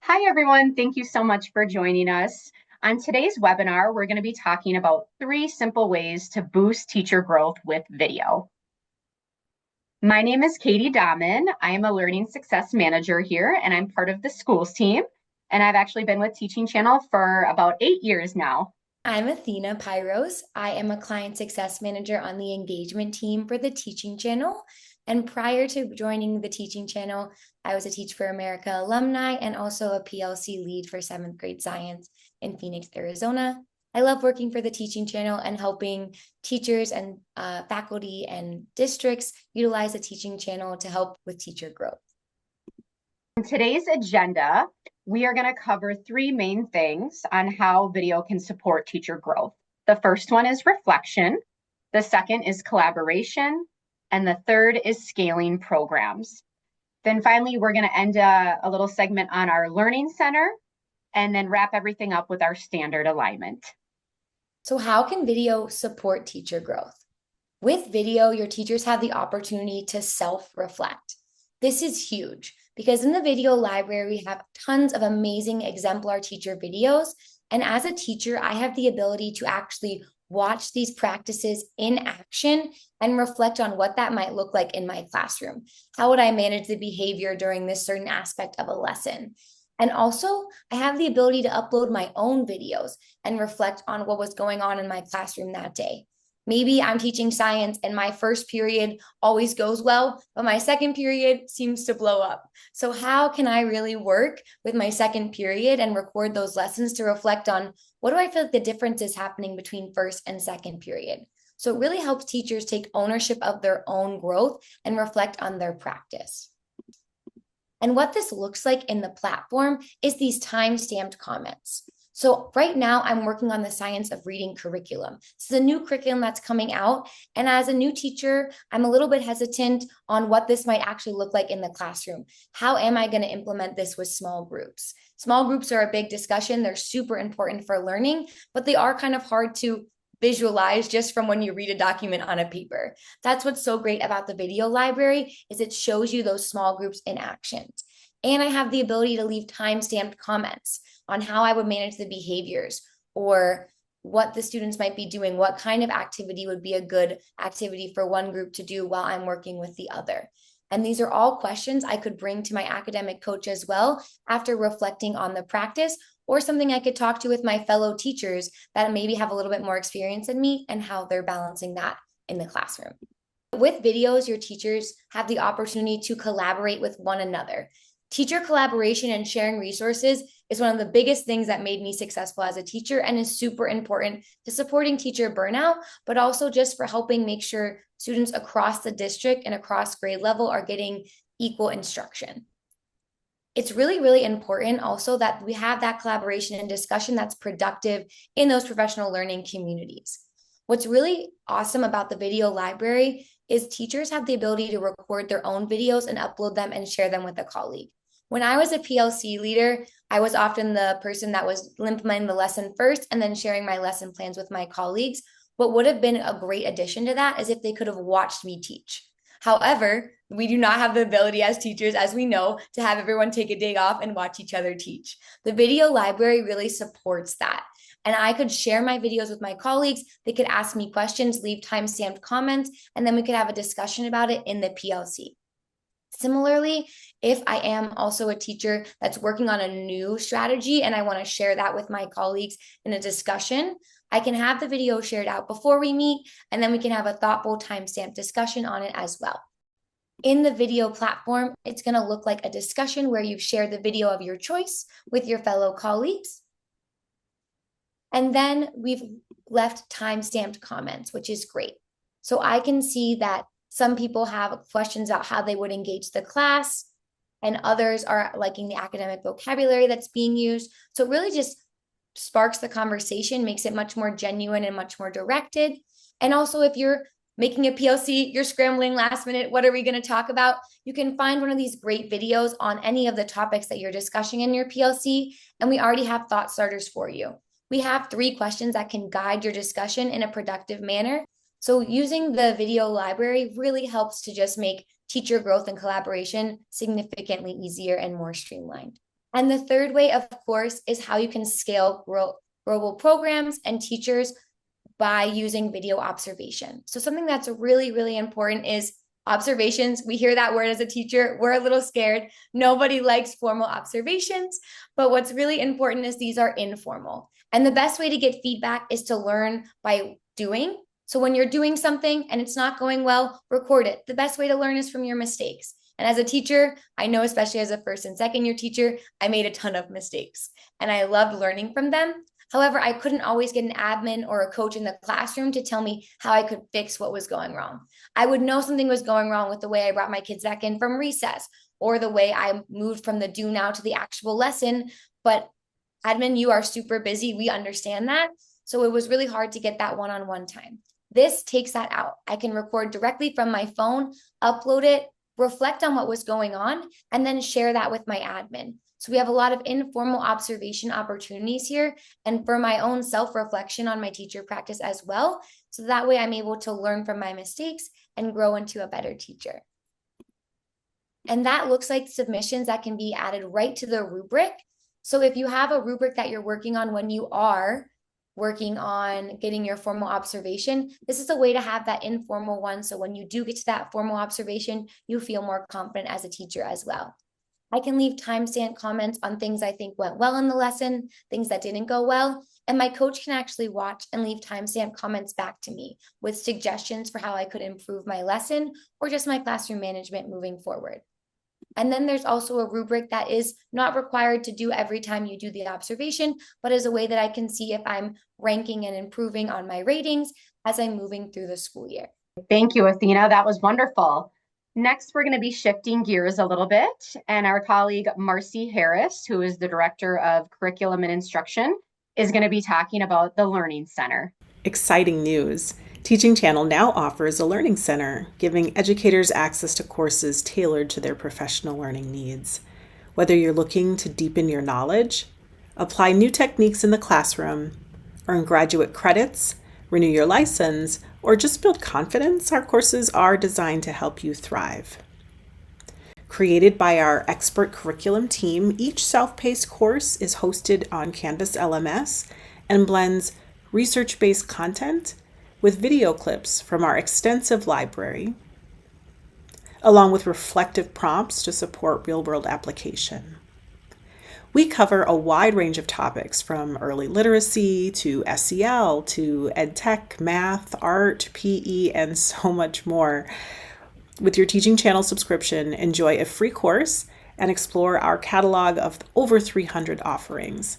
Hi, everyone. Thank you so much for joining us. On today's webinar, we're going to be talking about 3 simple ways to boost teacher growth with video. My name is Katie Dahman. I am a Learning Success Manager here, and I'm part of the schools team. And I've actually been with Teaching Channel for about 8 years now. I'm Athena Pyros. I am a client success manager on the engagement team for the Teaching Channel. And prior to joining the Teaching Channel, I was a Teach for America alumni and also a PLC lead for 7th grade science in Phoenix, Arizona. I love working for the Teaching Channel and helping teachers and faculty and districts utilize the Teaching Channel to help with teacher growth. In today's agenda, we are going to cover 3 main things on how video can support teacher growth. The first one is reflection. The second is collaboration. And the third is scaling programs. Then finally, we're going to end a little segment on our Learning Center and then wrap everything up with our standard alignment. So, how can video support teacher growth? With video, your teachers have the opportunity to self-reflect. This is huge because in the video library, we have tons of amazing exemplar teacher videos. And as a teacher, I have the ability to actually watch these practices in action and reflect on what that might look like in my classroom. How would I manage the behavior during this certain aspect of a lesson? And also, I have the ability to upload my own videos and reflect on what was going on in my classroom that day. Maybe I'm teaching science and my first period always goes well, but my second period seems to blow up. So, how can I really work with my second period and record those lessons to reflect on what do I feel like the difference is happening between first and second period? So, it really helps teachers take ownership of their own growth and reflect on their practice. And what this looks like in the platform is these time-stamped comments. So right now I'm working on the science of reading curriculum. This is a new curriculum that's coming out. And as a new teacher, I'm a little bit hesitant on what this might actually look like in the classroom. How am I going to implement this with small groups? Small groups are a big discussion. They're super important for learning, but they are kind of hard to visualize just from when you read a document on a paper. That's what's so great about the video library is it shows you those small groups in action. And I have the ability to leave time-stamped comments on how I would manage the behaviors or what the students might be doing, what kind of activity would be a good activity for one group to do while I'm working with the other. And these are all questions I could bring to my academic coach as well after reflecting on the practice or something I could talk to with my fellow teachers that maybe have a little bit more experience than me and how they're balancing that in the classroom. With videos, your teachers have the opportunity to collaborate with one another. Teacher collaboration and sharing resources is one of the biggest things that made me successful as a teacher and is super important to supporting teacher burnout, but also just for helping make sure students across the district and across grade level are getting equal instruction. It's really, really important also that we have that collaboration and discussion that's productive in those professional learning communities. What's really awesome about the video library is teachers have the ability to record their own videos and upload them and share them with a colleague. When I was a PLC leader, I was often the person that was implementing the lesson first and then sharing my lesson plans with my colleagues. What would have been a great addition to that is if they could have watched me teach. However, we do not have the ability as teachers, as we know, to have everyone take a day off and watch each other teach. The video library really supports that. And I could share my videos with my colleagues. They could ask me questions, leave time-stamped comments, and then we could have a discussion about it in the PLC. Similarly, if I am also a teacher that's working on a new strategy and I want to share that with my colleagues in a discussion, I can have the video shared out before we meet, and then we can have a thoughtful timestamp discussion on it as well. In the video platform, it's going to look like a discussion where you've shared the video of your choice with your fellow colleagues. And then we've left time-stamped comments, which is great. So I can see that some people have questions about how they would engage the class, and others are liking the academic vocabulary that's being used. So it really just sparks the conversation, makes it much more genuine and much more directed. And also, if you're making a PLC, you're scrambling last minute, what are we going to talk about? You can find one of these great videos on any of the topics that you're discussing in your PLC, and we already have thought starters for you. We have 3 questions that can guide your discussion in a productive manner. So using the video library really helps to just make teacher growth and collaboration significantly easier and more streamlined. And the third way, of course, is how you can scale global programs and teachers by using video observation. So something that's really, really important is observations. We hear that word as a teacher. We're a little scared. Nobody likes formal observations. But what's really important is these are informal. And the best way to get feedback is to learn by doing. So when you're doing something and it's not going well, record it. The best way to learn is from your mistakes. And as a teacher, I know, especially as a first and second year teacher, I made a ton of mistakes and I loved learning from them. However, I couldn't always get an admin or a coach in the classroom to tell me how I could fix what was going wrong. I would know something was going wrong with the way I brought my kids back in from recess or the way I moved from the do now to the actual lesson. But admin, you are super busy. We understand that. So it was really hard to get that one-on-one time. This takes that out. I can record directly from my phone, upload it, reflect on what was going on, and then share that with my admin. So we have a lot of informal observation opportunities here, and for my own self-reflection on my teacher practice as well. So that way I'm able to learn from my mistakes and grow into a better teacher. And that looks like submissions that can be added right to the rubric. So if you have a rubric that you're working on when you are working on getting your formal observation, this is a way to have that informal one. So when you do get to that formal observation, you feel more confident as a teacher as well. I can leave timestamp comments on things I think went well in the lesson, things that didn't go well. And my coach can actually watch and leave timestamp comments back to me with suggestions for how I could improve my lesson or just my classroom management moving forward. And then there's also a rubric that is not required to do every time you do the observation, but is a way that I can see if I'm ranking and improving on my ratings as I'm moving through the school year. Thank you, Athena. That was wonderful. Next, we're going to be shifting gears a little bit, and our colleague Marcy Harris, who is the Director of Curriculum and Instruction, is going to be talking about the Learning Center. Exciting news! Teaching Channel now offers a Learning Center, giving educators access to courses tailored to their professional learning needs. Whether you're looking to deepen your knowledge, apply new techniques in the classroom, earn graduate credits, renew your license, or just build confidence, our courses are designed to help you thrive. Created by our expert curriculum team, each self-paced course is hosted on Canvas LMS and blends research-based content with video clips from our extensive library, along with reflective prompts to support real-world application. We cover a wide range of topics from early literacy to SEL to EdTech, math, art, PE, and so much more. With your Teaching Channel subscription, enjoy a free course and explore our catalog of over 300 offerings.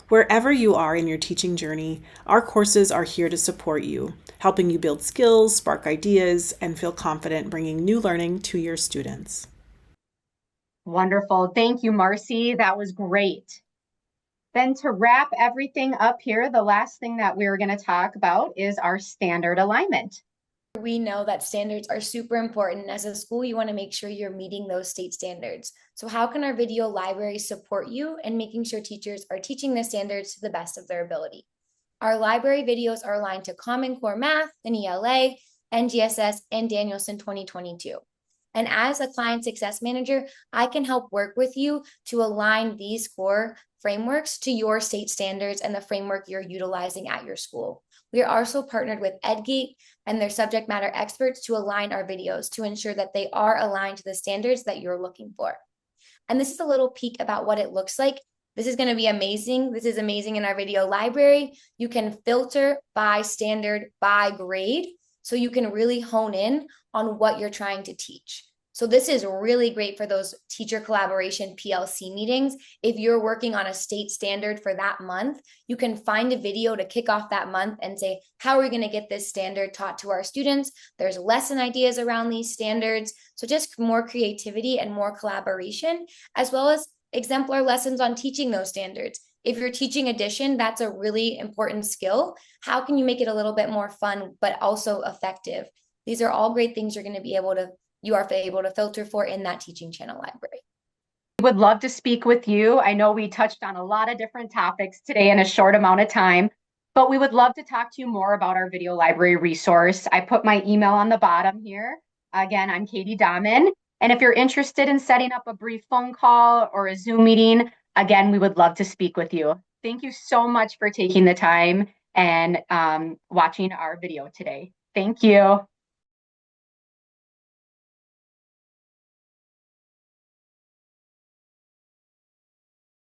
Wherever you are in your teaching journey, our courses are here to support you, helping you build skills, spark ideas, and feel confident bringing new learning to your students. Wonderful. Thank you, Marcy. That was great. Then to wrap everything up here, the last thing that we're going to talk about is our standard alignment. We know that standards are super important. As a school, you want to make sure you're meeting those state standards. So how can our video library support you in making sure teachers are teaching the standards to the best of their ability? Our library videos are aligned to Common Core Math, and ELA, NGSS, and Danielson 2022. And as a client success manager, I can help work with you to align these core frameworks to your state standards and the framework you're utilizing at your school. We are also partnered with Edgate and their subject matter experts to align our videos to ensure that they are aligned to the standards that you're looking for. And this is a little peek about what it looks like. This is going to be amazing. This is amazing in our video library. You can filter by standard, by grade, so you can really hone in on what you're trying to teach. So this is really great for those teacher collaboration PLC meetings. If you're working on a state standard for that month, you can find a video to kick off that month and say, how are we going to get this standard taught to our students? There's lesson ideas around these standards. So just more creativity and more collaboration, as well as exemplar lessons on teaching those standards. If you're teaching addition, that's a really important skill. How can you make it a little bit more fun, but also effective? These are all great things you are able to filter for in that Teaching Channel library. We would love to speak with you. I know we touched on a lot of different topics today in a short amount of time, but we would love to talk to you more about our video library resource. I put my email on the bottom here. Again, I'm Katie Dahman. And if you're interested in setting up a brief phone call or a Zoom meeting, Again, we would love to speak with you. Thank you so much for taking the time and watching our video today. Thank you.